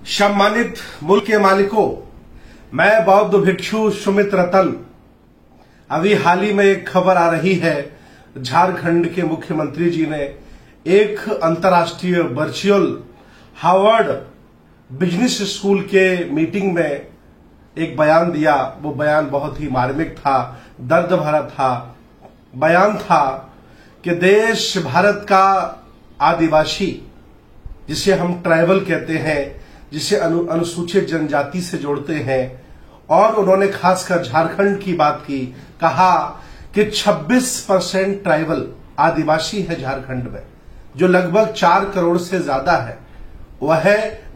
सम्मानित मुल्क के मालिकों, मैं बौद्ध भिक्षु सुमित रतन। अभी हाल ही में एक खबर आ रही है, झारखंड के मुख्यमंत्री जी ने एक अंतर्राष्ट्रीय वर्चुअल हार्वर्ड बिजनेस स्कूल के मीटिंग में एक बयान दिया। वो बयान बहुत ही मार्मिक था, दर्द भरा था। बयान था कि देश भारत का आदिवासी, जिसे हम ट्राइबल कहते हैं, जिसे अनुसूचित जनजाति से जोड़ते हैं, और उन्होंने खासकर झारखंड की बात की, कहा कि 26% ट्राइबल आदिवासी है झारखंड में, जो लगभग 4 करोड़ से ज्यादा है। वह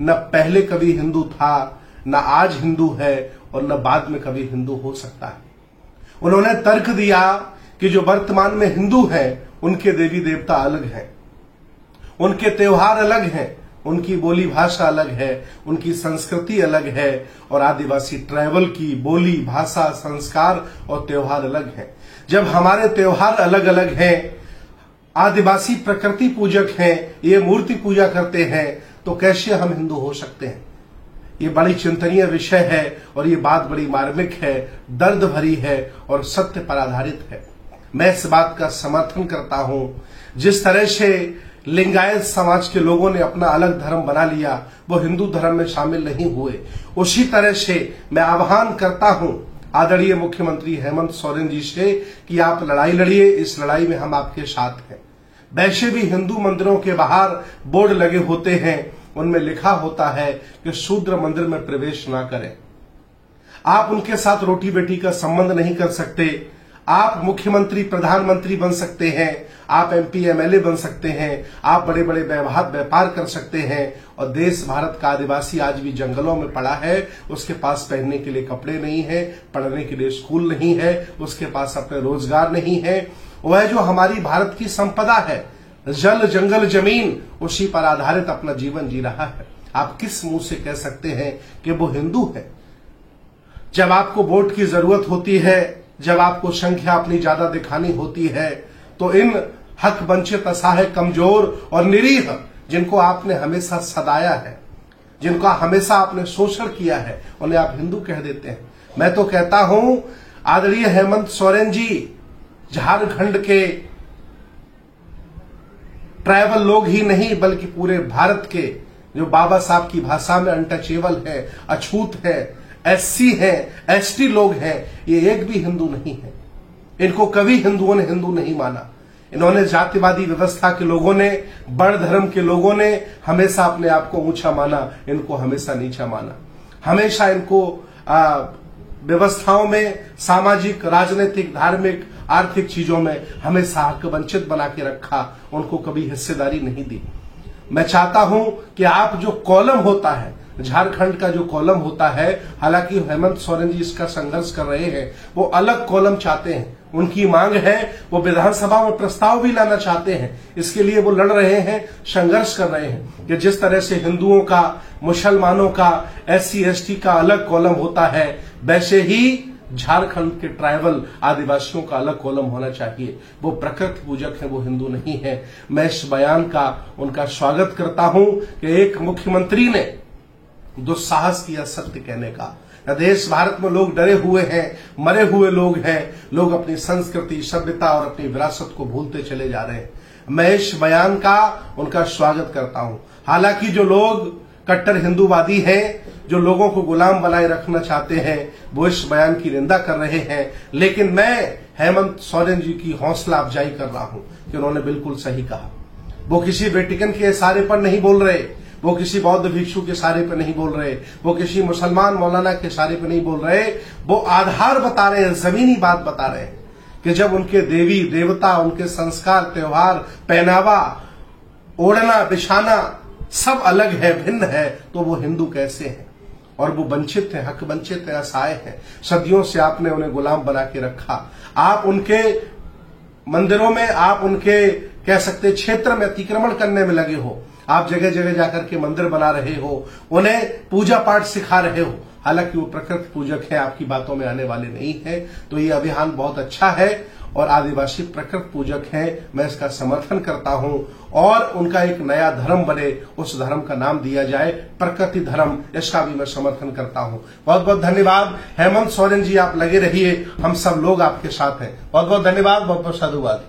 न पहले कभी हिंदू था, न आज हिंदू है, और न बाद में कभी हिंदू हो सकता है। उन्होंने तर्क दिया कि जो वर्तमान में हिंदू हैं, उनके देवी देवता अलग हैं, उनके त्योहार अलग हैं, उनकी बोली भाषा अलग है, उनकी संस्कृति अलग है, और आदिवासी ट्राइबल की बोली भाषा संस्कार और त्योहार अलग हैं। जब हमारे त्योहार अलग अलग हैं, आदिवासी प्रकृति पूजक हैं, ये मूर्ति पूजा करते हैं, तो कैसे हम हिंदू हो सकते हैं? ये बड़ी चिंतनीय विषय है और ये बात बड़ी मार्मिक है, दर्द भरी है और सत्य पर आधारित है। मैं इस बात का समर्थन करता हूं। जिस तरह से लिंगायत समाज के लोगों ने अपना अलग धर्म बना लिया, वो हिंदू धर्म में शामिल नहीं हुए, उसी तरह से मैं आह्वान करता हूं आदरणीय मुख्यमंत्री हेमंत सोरेन जी से कि आप लड़ाई लड़िए, इस लड़ाई में हम आपके साथ हैं। वैसे भी हिंदू मंदिरों के बाहर बोर्ड लगे होते हैं, उनमें लिखा होता है कि शूद्र मंदिर में प्रवेश ना करें। आप उनके साथ रोटी बेटी का संबंध नहीं कर सकते। आप मुख्यमंत्री प्रधानमंत्री बन सकते हैं, आप एमपी एमएलए बन सकते हैं, आप बड़े बड़े व्यापार कर सकते हैं, और देश भारत का आदिवासी आज भी जंगलों में पड़ा है। उसके पास पहनने के लिए कपड़े नहीं है, पढ़ने के लिए स्कूल नहीं है, उसके पास अपने रोजगार नहीं है। वह जो हमारी भारत की संपदा है, जल जंगल जमीन, उसी पर आधारित अपना जीवन जी रहा है। आप किस मुंह से कह सकते हैं कि वो हिंदू है? जब आपको वोट की जरूरत होती है, जब आपको संख्या अपनी ज्यादा दिखानी होती है, तो इन हक वंचित असहाय कमजोर और निरीह, जिनको आपने हमेशा सदाया है, जिनका हमेशा आपने शोषण किया है, उन्हें आप हिंदू कह देते हैं। मैं तो कहता हूं आदरणीय हेमंत सोरेन जी, झारखंड के ट्राइबल लोग ही नहीं बल्कि पूरे भारत के जो बाबा साहब की भाषा में अनटचेबल है, अछूत है, एससी है, एसटी लोग हैं, ये एक भी हिंदू नहीं है। इनको कभी हिंदुओं ने हिंदू नहीं माना। इन्होंने जातिवादी व्यवस्था के लोगों ने, बड़ धर्म के लोगों ने हमेशा अपने आप को ऊंचा माना, इनको हमेशा नीचा माना। हमेशा इनको व्यवस्थाओं में, सामाजिक, राजनीतिक, धार्मिक, आर्थिक चीजों में हमेशा हक वंचित बना के रखा, उनको कभी हिस्सेदारी नहीं दी। मैं चाहता हूं कि आप जो कॉलम होता है, झारखंड का जो कॉलम होता है, हालांकि हेमंत सोरेन जी इसका संघर्ष कर रहे हैं, वो अलग कॉलम चाहते हैं, उनकी मांग है, वो विधानसभा में प्रस्ताव भी लाना चाहते हैं। इसके लिए वो लड़ रहे हैं, संघर्ष कर रहे हैं कि जिस तरह से हिंदुओं का, मुसलमानों का, एससी एसटी का अलग कॉलम होता है, वैसे ही झारखंड के ट्राइबल आदिवासियों का अलग कॉलम होना चाहिए। वो प्रकृति पूजक है, वो हिंदू नहीं है। मैं इस बयान का उनका स्वागत करता हूं कि एक मुख्यमंत्री ने दुस्साहस किया सत्य कहने का। देश भारत में लोग डरे हुए हैं, मरे हुए लोग हैं, लोग अपनी संस्कृति, सभ्यता और अपनी विरासत को भूलते चले जा रहे हैं। मैं इस बयान का उनका स्वागत करता हूं। हालांकि जो लोग कट्टर हिंदूवादी हैं, जो लोगों को गुलाम बनाए रखना चाहते हैं, वो इस बयान की निंदा कर रहे हैं, लेकिन मैं हेमंत सोरेन जी की हौसला अफजाई कर रहा हूं कि उन्होंने बिल्कुल सही कहा। वो किसी वेटिकन के इशारे पर नहीं बोल रहे, वो किसी बौद्ध भिक्षु के इशारे पर नहीं बोल रहे, वो किसी मुसलमान मौलाना के इशारे पर नहीं बोल रहे। वो आधार बता रहे हैं, जमीनी बात बता रहे हैं कि जब उनके देवी देवता, उनके संस्कार, त्योहार, पहनावा, ओढ़ना बिछाना सब अलग है, भिन्न है, तो वो हिंदू कैसे हैं? और वो वंचित है, हक वंचित है, असहाय है। सदियों से आपने उन्हें गुलाम बना के रखा। आप उनके मंदिरों में, आप उनके कह सकते क्षेत्र में अतिक्रमण करने में लगे हो। आप जगह जगह जाकर के मंदिर बना रहे हो, उन्हें पूजा पाठ सिखा रहे हो, हालांकि वो प्रकृति पूजक है, आपकी बातों में आने वाले नहीं है। तो ये अभियान बहुत अच्छा है और आदिवासी प्रकृति पूजक हैं, मैं इसका समर्थन करता हूं और उनका एक नया धर्म बने, उस धर्म का नाम दिया जाए प्रकृति धर्म, इसका भी मैं समर्थन करता हूं। बहुत बहुत धन्यवाद हेमंत सोरेन जी, आप लगे रहिए, हम सब लोग आपके साथ हैं। बहुत बहुत धन्यवाद, बहुत बहुत साधुवाद।